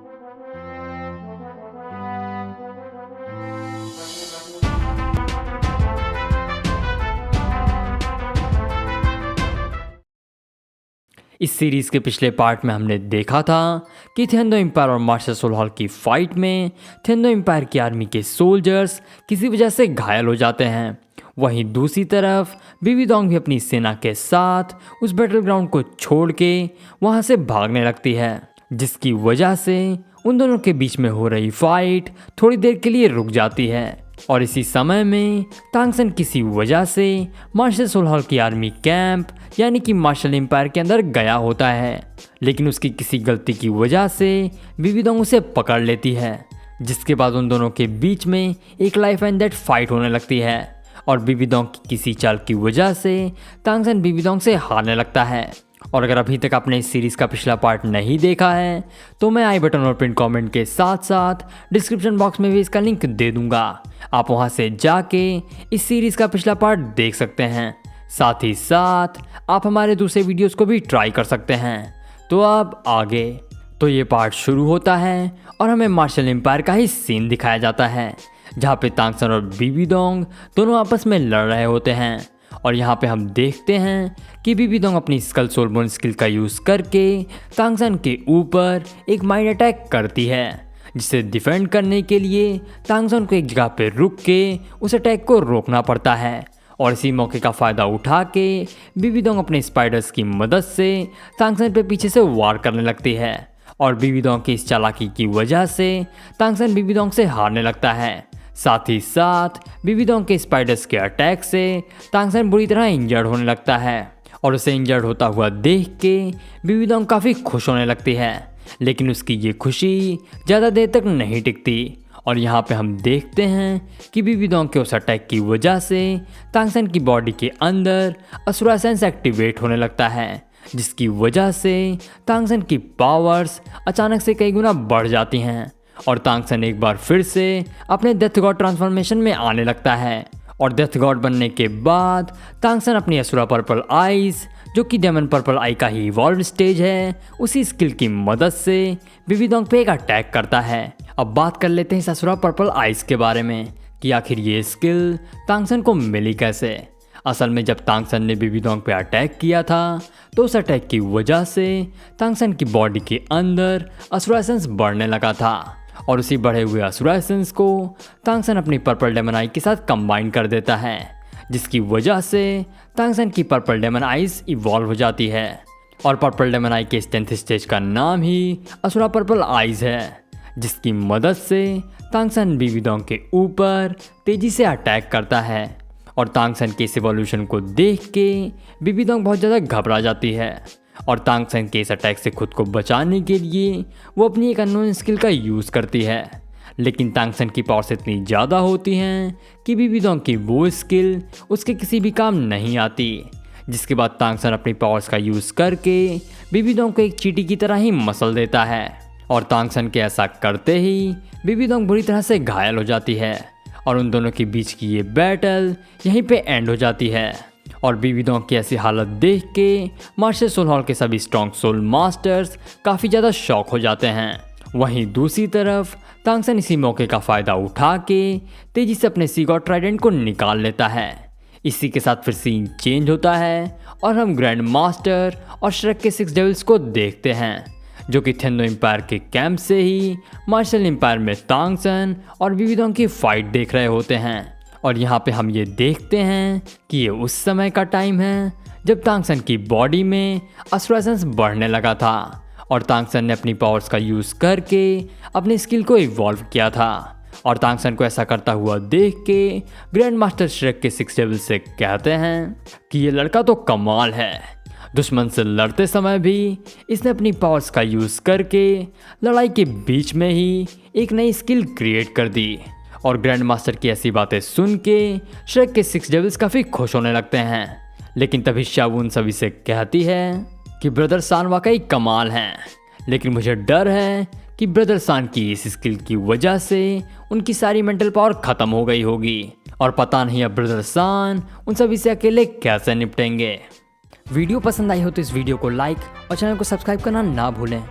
इस सीरीज़ के पिछले पार्ट में हमने देखा था कि थेंदो एम्पायर और मास्टर सोल हॉल की फाइट में थेंदो एम्पायर की आर्मी के सोल्जर्स किसी वजह से घायल हो जाते हैं। वहीं दूसरी तरफ विविडोंग भी अपनी सेना के साथ उस बैटल ग्राउंड को छोड़ के वहाँ से भागने लगती है, जिसकी वजह से उन दोनों के बीच में हो रही फाइट थोड़ी देर के लिए रुक जाती है। और इसी समय में तांगसन किसी वजह से मार्शल सोल हॉल की आर्मी कैंप यानी कि मार्शल एम्पायर के अंदर गया होता है, लेकिन उसकी किसी गलती की वजह से विविडोंग उसे पकड़ लेती है, जिसके बाद उन दोनों के बीच में एक लाइफ एंड डेथ फाइट होने लगती है। और विविडोंग की किसी चाल की वजह से तांगसन विविडोंग से हारने लगता है। और अगर अभी तक आपने इस सीरीज़ का पिछला पार्ट नहीं देखा है तो मैं आई बटन और पिन कमेंट के साथ साथ डिस्क्रिप्शन बॉक्स में भी इसका लिंक दे दूंगा। आप वहां से जाके इस सीरीज़ का पिछला पार्ट देख सकते हैं। साथ ही साथ आप हमारे दूसरे वीडियोस को भी ट्राई कर सकते हैं। तो अब आगे तो ये पार्ट शुरू होता है और हमें मार्शल एम्पायर का ही सीन दिखाया जाता है, जहाँ पे तांगसन और विविडोंग दोनों आपस में लड़ रहे होते हैं। और यहाँ पे हम देखते हैं कि विविडोंग अपनी स्कल सोलबोन स्किल का यूज़ करके तांगसन के ऊपर एक माइंड अटैक करती है, जिसे डिफेंड करने के लिए तांगसन को एक जगह पे रुक के उस अटैक को रोकना पड़ता है। और इसी मौके का फ़ायदा उठा के विविडोंग अपने स्पाइडर्स की मदद से तांगसन पे पीछे से वार करने लगती है। और विविडोंग की इस चालाकी की वजह से तांगसन विविडोंग से हारने लगता है। साथ ही साथ विविडोंग के स्पाइडर्स के अटैक से तांगसन बुरी तरह इंजर्ड होने लगता है। और उसे इंजर्ड होता हुआ देख के विविडोंग काफ़ी खुश होने लगती है, लेकिन उसकी ये खुशी ज़्यादा देर तक नहीं टिकती। और यहाँ पे हम देखते हैं कि विविडोंग के उस अटैक की वजह से तांगसन की बॉडी के अंदर असुरा सेंस एक्टिवेट होने लगता है, जिसकी वजह से तांगसन की पावर्स अचानक से कई गुना बढ़ जाती हैं। और तांगसन एक बार फिर से अपने डेथ गॉड ट्रांसफॉर्मेशन में आने लगता है। और डेथ गॉड बनने के बाद तांगसन अपनी असुरा पर्पल आइज, जो कि डेमन पर्पल आई का ही इवॉल्व स्टेज है, उसी स्किल की मदद से विविडोंग पे एक अटैक करता है। अब बात कर लेते हैं इस असुरा पर्पल आइज के बारे में कि आखिर ये स्किल तांगसन को मिली कैसे। असल में जब तांगसन ने विविडोंग पे अटैक किया था तो उस अटैक की वजह से तांगसन की बॉडी के अंदर असुरा एसेंस बढ़ने लगा था। और उसी बढ़े हुए असुरा एसेंस को तांगसन अपनी पर्पल डेमन आई के साथ कंबाइन कर देता है, जिसकी वजह से तांगसन की पर्पल डेमन आइज इवॉल्व हो जाती है। और पर्पल डेमन आई के 10th स्टेज का नाम ही असुरा पर्पल आइज है, जिसकी मदद से तांगसन विविडोंग के ऊपर तेजी से अटैक करता है। और तांगसन के इस इवोल्यूशन को देख के विविडोंग बहुत ज़्यादा घबरा जाती है। और तांगसन के इस अटैक से खुद को बचाने के लिए वो अपनी एक अननोन स्किल का यूज़ करती है, लेकिन तांगसन की पावर्स इतनी ज़्यादा होती हैं कि विविडोंग की वो स्किल उसके किसी भी काम नहीं आती। जिसके बाद तांगसन अपनी पावर्स का यूज़ करके विविडोंग को एक चींटी की तरह ही मसल देता है। और तांगसन के ऐसा करते ही विविडोंग बुरी तरह से घायल हो जाती है। और उन दोनों के बीच की ये बैटल यहीं पे एंड हो जाती है। और विविडोंग की ऐसी हालत देख के मार्शल सोल हॉल के सभी स्ट्रॉन्ग सोल मास्टर्स काफ़ी ज़्यादा शॉक हो जाते हैं। वहीं दूसरी तरफ तांगसन इसी मौके का फ़ायदा उठा के तेज़ी से अपने सी गॉड ट्राइडेंट को निकाल लेता है। इसी के साथ फिर सीन चेंज होता है और हम ग्रैंड मास्टर और श्रेक के 6 डेविल्स को देखते हैं, जो कि थेंदो एम्पायर के कैंप से ही मार्शल एम्पायर में तांगसन और विविडोंग की फाइट देख रहे होते हैं। और यहाँ पे हम ये देखते हैं कि ये उस समय का टाइम है जब तांगसन की बॉडी में असुरा एसेंस बढ़ने लगा था। और तांगसन ने अपनी पावर्स का यूज़ करके अपनी स्किल को इवॉल्व किया था। और तांगसन को ऐसा करता हुआ देख के ग्रैंड मास्टर श्रेक के 6 डेविल्स से कहते हैं कि ये लड़का तो कमाल है, दुश्मन से लड़ते समय भी इसने अपनी पावर्स का यूज़ करके लड़ाई के बीच में ही एक नई स्किल क्रिएट कर दी। और ग्रैंड मास्टर की ऐसी बातें सुन के श्रेक के 6 डेविल्स काफ़ी खुश होने लगते हैं। लेकिन तभी शावून सभी से कहती है कि ब्रदर सान वाकई कमाल हैं, लेकिन मुझे डर है कि ब्रदर सान की इस स्किल की वजह से उनकी सारी मेंटल पावर ख़त्म हो गई होगी। और पता नहीं अब ब्रदर सान उन सभी से अकेले कैसे निपटेंगे। वीडियो पसंद आई हो तो इस वीडियो को लाइक और चैनल को सब्सक्राइब करना ना भूलें।